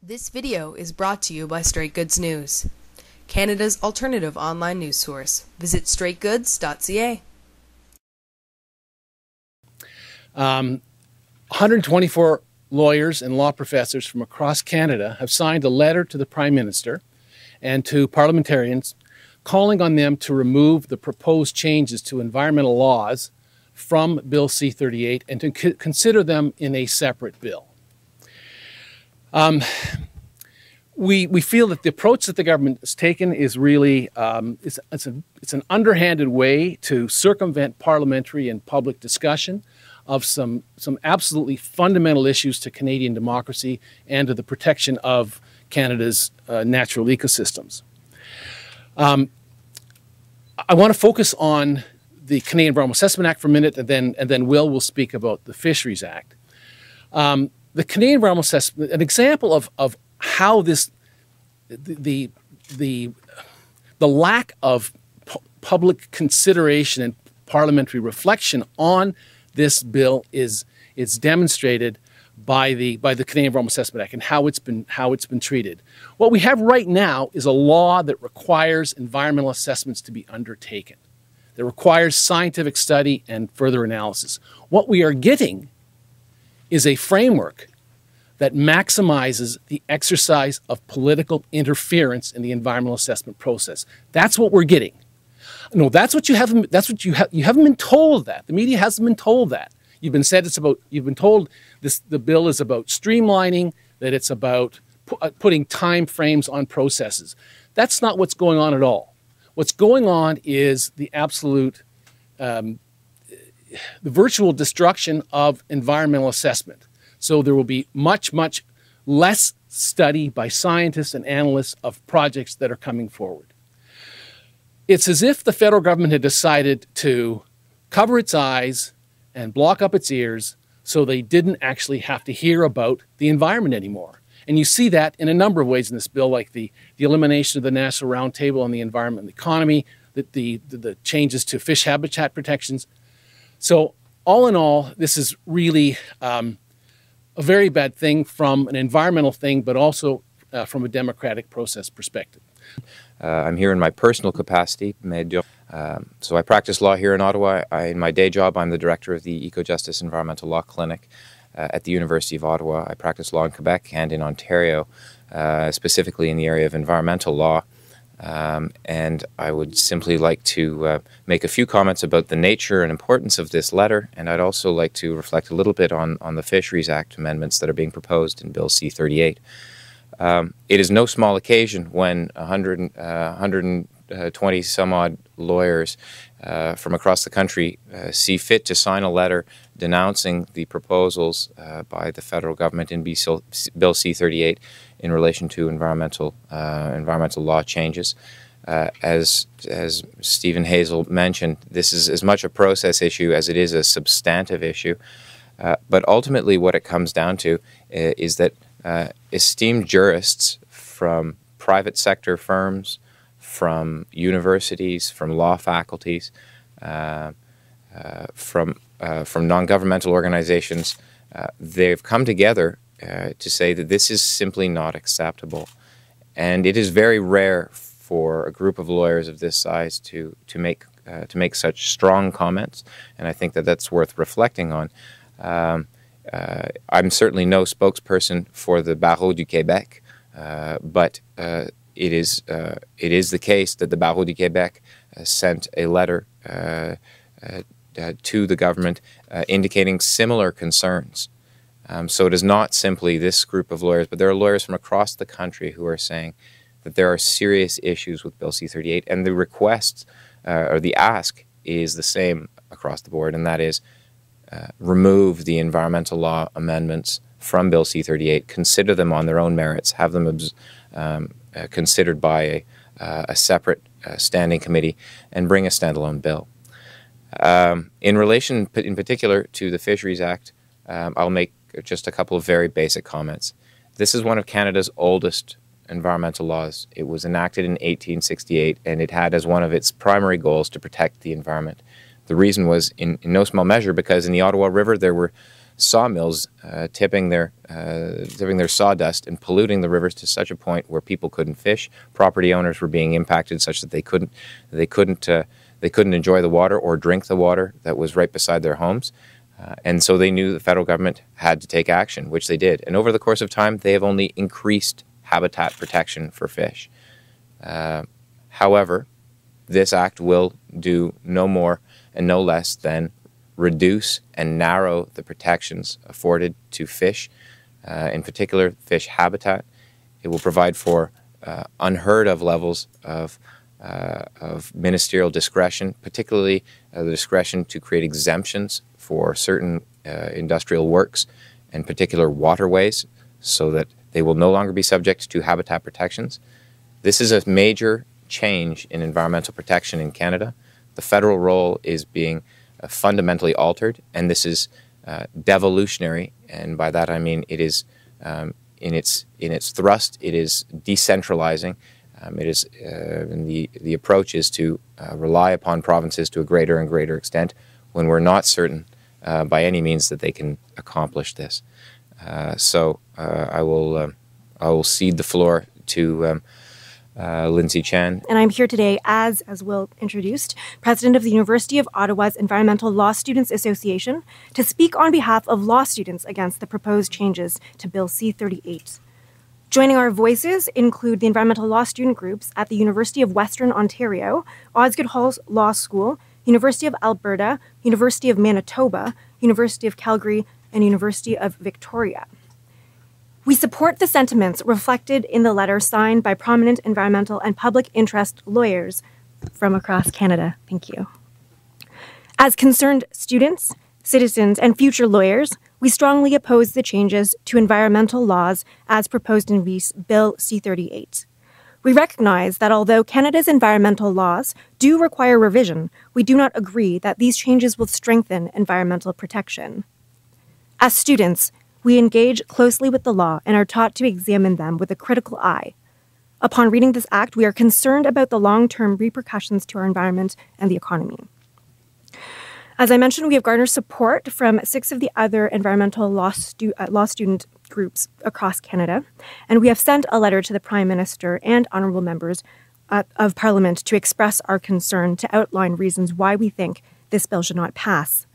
This video is brought to you by Straight Goods News, Canada's alternative online news source. Visit straightgoods.ca. 124 lawyers and law professors from across Canada have signed a letter to the Prime Minister and to parliamentarians calling on them to remove the proposed changes to environmental laws from Bill C-38 and to consider them in a separate bill. We feel that the approach that the government has taken is really it's an underhanded way to circumvent parliamentary and public discussion of some absolutely fundamental issues to Canadian democracy and to the protection of Canada's natural ecosystems. I want to focus on the Canadian Environmental Assessment Act for a minute, and then will speak about the Fisheries Act. The Canadian Environmental Assessment, an example of how this the lack of public consideration and parliamentary reflection on this bill is demonstrated by the Canadian Environmental Assessment Act and how it's been treated. What we have right now is a law that requires environmental assessments to be undertaken, that requires scientific study and further analysis. What we are getting is a framework that maximizes the exercise of political interference in the environmental assessment process. That's what we're getting. No, that's what you haven't. That's what you haven't been told that. The media hasn't been told that. You've been told the bill is about streamlining, that it's about putting time frames on processes. That's not what's going on at all. What's going on is the absolute, the virtual destruction of environmental assessment. So there will be much less study by scientists and analysts of projects that are coming forward. It's as if the federal government had decided to cover its eyes and block up its ears so they didn't actually have to hear about the environment anymore. And you see that in a number of ways in this bill, like the elimination of the National Roundtable on the Environment and the Economy, the changes to fish habitat protections. So all in all, this is really a very bad thing from an environmental thing, but also from a democratic process perspective. I'm here in my personal capacity. So I practice law here in Ottawa. In my day job, I'm the director of the Ecojustice Environmental Law Clinic at the University of Ottawa. I practice law in Quebec and in Ontario, specifically in the area of environmental law. And I would simply like to make a few comments about the nature and importance of this letter, and I'd also like to reflect a little bit on the Fisheries Act amendments that are being proposed in Bill C-38. It is no small occasion when 120 some odd lawyers from across the country see fit to sign a letter denouncing the proposals by the federal government in Bill C-38 in relation to environmental law changes. As Stephen Hazell mentioned, this is as much a process issue as it is a substantive issue. But ultimately what it comes down to is that esteemed jurists from private sector firms, from universities, from law faculties, from non-governmental organizations, they've come together to say that this is simply not acceptable. And it is very rare for a group of lawyers of this size to make such strong comments, and I think that that's worth reflecting on. I'm certainly no spokesperson for the Barreau du Québec, but it is the case that the Barreau du Québec sent a letter to the government indicating similar concerns. So it is not simply this group of lawyers, but there are lawyers from across the country who are saying that there are serious issues with Bill C-38, and the request or the ask is the same across the board, and that is remove the environmental law amendments from Bill C-38, consider them on their own merits, have them considered by a separate standing committee, and bring a standalone bill. In relation, in particular, to the Fisheries Act, I'll make just a couple of very basic comments. This is one of Canada's oldest environmental laws. It was enacted in 1868, and it had as one of its primary goals to protect the environment. The reason was in no small measure because in the Ottawa River there were sawmills tipping their sawdust and polluting the rivers to such a point where people couldn't fish. Property owners were being impacted such that they couldn't enjoy the water or drink the water that was right beside their homes. And so they knew the federal government had to take action, which they did. And over the course of time, they have only increased habitat protection for fish. However, this act will do no more and no less than reduce and narrow the protections afforded to fish, in particular fish habitat. It will provide for unheard of levels of ministerial discretion, particularly the discretion to create exemptions for certain industrial works and particular waterways so that they will no longer be subject to habitat protections. This is a major change in environmental protection in Canada. The federal role is being fundamentally altered, and this is devolutionary, and by that I mean it is in its thrust, it is decentralizing. And the approach is to rely upon provinces to a greater and greater extent when we're not certain by any means that they can accomplish this. So I will cede the floor to Lindsay Chan. And I'm here today as Will introduced, President of the University of Ottawa's Environmental Law Students Association, to speak on behalf of law students against the proposed changes to Bill C-38. Joining our voices include the environmental law student groups at the University of Western Ontario, Osgoode Hall Law School, University of Alberta, University of Manitoba, University of Calgary, and University of Victoria. We support the sentiments reflected in the letter signed by prominent environmental and public interest lawyers from across Canada. Thank you. As concerned students, citizens, and future lawyers, we strongly oppose the changes to environmental laws as proposed in Bill C-38. We recognize that although Canada's environmental laws do require revision, we do not agree that these changes will strengthen environmental protection. As students, we engage closely with the law and are taught to examine them with a critical eye. Upon reading this act, we are concerned about the long-term repercussions to our environment and the economy. As I mentioned, we have garnered support from 6 of the other environmental law student groups across Canada, and we have sent a letter to the Prime Minister and honourable members of Parliament to express our concern, to outline reasons why we think this bill should not pass.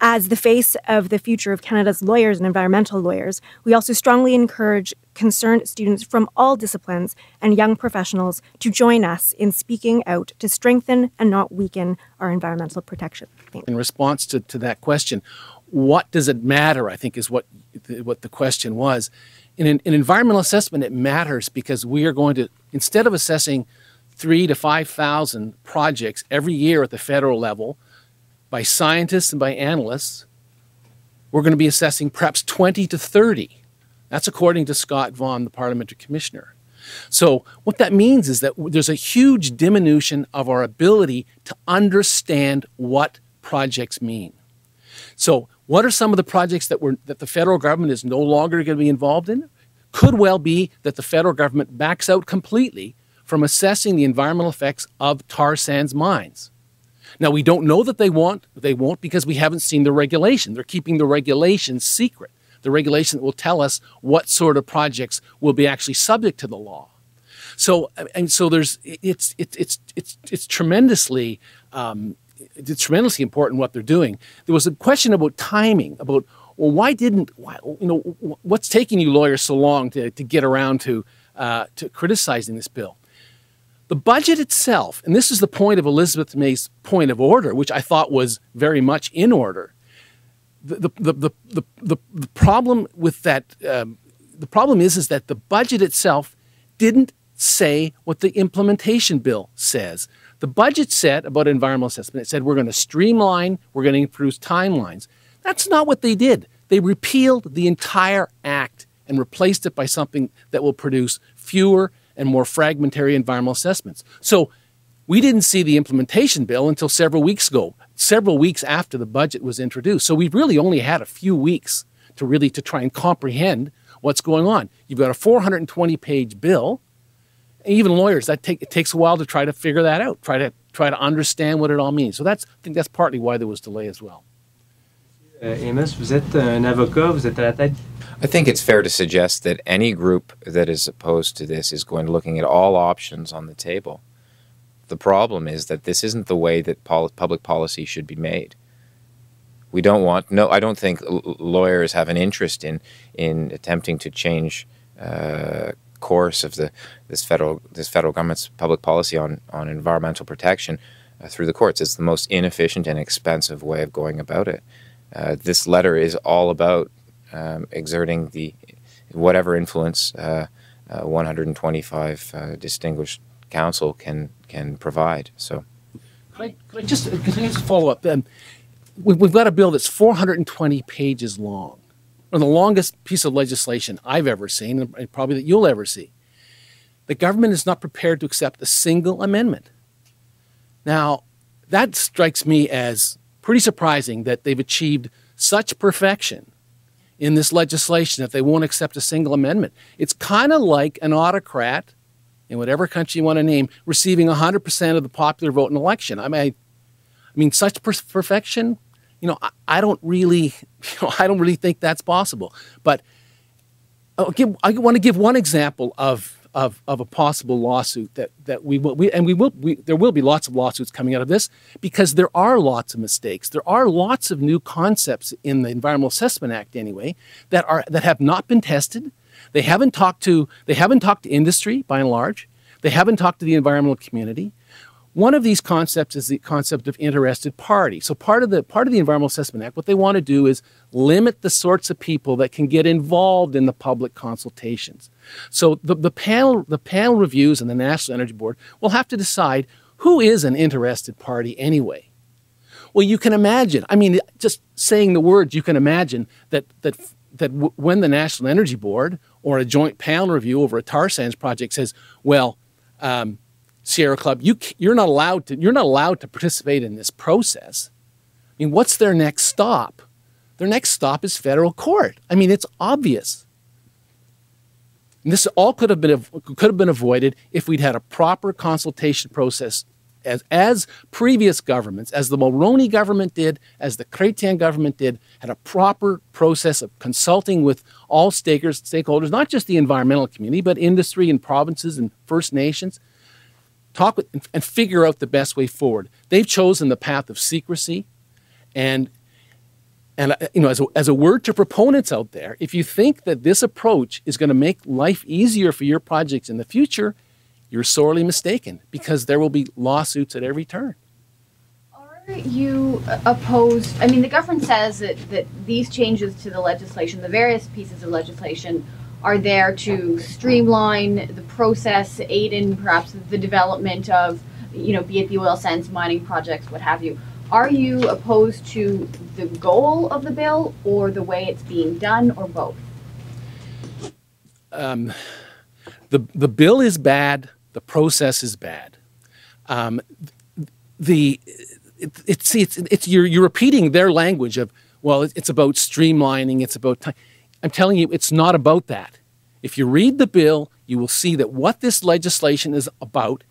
As the face of the future of Canada's lawyers and environmental lawyers, we also strongly encourage concerned students from all disciplines and young professionals to join us in speaking out to strengthen and not weaken our environmental protection. Thanks. In response to that question, what does it matter, I think is what the question was. In an environmental assessment, it matters because we are going to, instead of assessing 3,000 to 5,000 projects every year at the federal level, by scientists and by analysts, we're going to be assessing perhaps 20 to 30. That's according to Scott Vaughan, the Parliamentary Commissioner. So what that means is that there's a huge diminution of our ability to understand what projects mean. So what are some of the projects that the federal government is no longer going to be involved in? Could well be that the federal government backs out completely from assessing the environmental effects of tar sands mines. Now, we don't know that they won't because we haven't seen the regulation. They're keeping the regulation secret, the regulation that will tell us what sort of projects will be actually subject to the law. So, and so there's it's tremendously important what they're doing. There was a question about timing, about well, what's taking you lawyers so long to get around to criticizing this bill? The budget itself, and this is the point of Elizabeth May's point of order, which I thought was very much in order. The problem with that, the problem is that the budget itself didn't say what the implementation bill says. The budget said about environmental assessment, it said we're going to streamline, we're going to improve timelines. That's not what they did. They repealed the entire act and replaced it by something that will produce fewer and more fragmentary environmental assessments. So we didn't see the implementation bill until several weeks ago, several weeks after the budget was introduced. So we've really only had a few weeks to try and comprehend what's going on. You've got a 420-page bill. And even lawyers, it takes a while to try to figure that out, try to understand what it all means. So I think that's partly why there was delay as well. Amos, vous êtes un avocat, vous êtes à la tête. I think it's fair to suggest that any group that is opposed to this is going to looking at all options on the table. The problem is that this isn't the way that public policy should be made. We don't want, no, I don't think lawyers have an interest in attempting to change course of this federal government's public policy on environmental protection through the courts. It's the most inefficient and expensive way of going about it. This letter is all about exerting whatever influence 125 distinguished counsel can provide. So, can I just follow up? We've got a bill that's 420 pages long, or the longest piece of legislation I've ever seen, and probably that you'll ever see. The government is not prepared to accept a single amendment. Now, that strikes me as pretty surprising that they've achieved such perfection in this legislation that they won't accept a single amendment. It's kind of like an autocrat, in whatever country you want to name, receiving 100% of the popular vote in an election. I mean, such perfection, I don't really think that's possible. But I want to give one example of a possible lawsuit that there will be lots of lawsuits coming out of this, because there are lots of mistakes. There are lots of new concepts in the Environmental Assessment Act anyway that have not been tested. They haven't talked to industry by and large. They haven't talked to the environmental community. One of these concepts is the concept of interested party. So part of the Environmental Assessment Act, what they want to do is limit the sorts of people that can get involved in the public consultations. So the panel reviews and the National Energy Board will have to decide who is an interested party anyway. Well, you can imagine, just saying the words, you can imagine that when the National Energy Board or a joint panel review over a tar sands project says, well, Sierra Club, you're not allowed to participate in this process. What's their next stop? Their next stop is federal court. It's obvious. And this all could have been avoided if we'd had a proper consultation process, as previous governments, as the Mulroney government did, as the Chrétien government did, had a proper process of consulting with all stakeholders, not just the environmental community, but industry and provinces and First Nations. Talk with and figure out the best way forward. They've chosen the path of secrecy, and as a word to proponents out there, if you think that this approach is going to make life easier for your projects in the future, you're sorely mistaken, because there will be lawsuits at every turn. Are you opposed? The government says that these changes to the legislation, the various pieces of legislation, are there to streamline the process, aid in perhaps the development of, be it the oil sands mining projects, what have you. Are you opposed to the goal of the bill or the way it's being done, or both? The bill is bad. The process is bad. You're repeating their language of, well, it's about streamlining. It's about time. I'm telling you, it's not about that. If you read the bill, you will see that what this legislation is about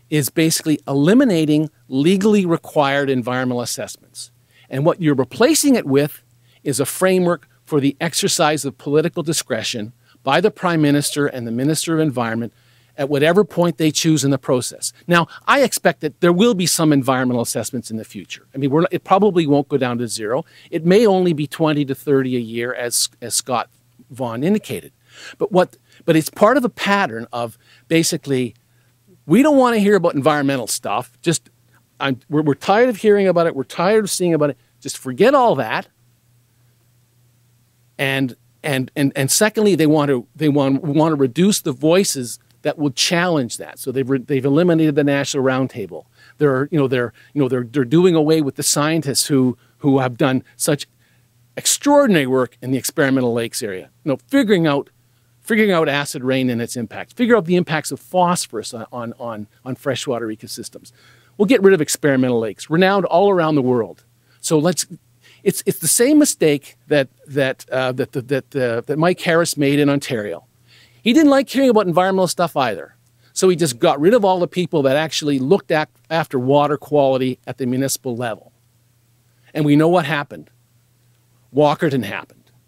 is basically eliminating legally required environmental assessments. And what you're replacing it with is a framework for the exercise of political discretion by the Prime Minister and the Minister of Environment at whatever point they choose in the process. Now, I expect that there will be some environmental assessments in the future. It probably won't go down to zero. It may only be 20 to 30 a year, as Scott Vaughan indicated. But it's part of a pattern of basically, we don't want to hear about environmental stuff. We're tired of hearing about it. We're tired of seeing about it. Just forget all that. And secondly, they want to reduce the voices that will challenge that. So they've eliminated the National Roundtable. They're doing away with the scientists who have done such extraordinary work in the experimental lakes area. Figuring out acid rain and its impacts. Figure out the impacts of phosphorus on freshwater ecosystems. We'll get rid of experimental lakes, renowned all around the world. So it's the same mistake that Mike Harris made in Ontario. He didn't like hearing about environmental stuff either. So he just got rid of all the people that actually looked after water quality at the municipal level. And we know what happened. Walkerton happened.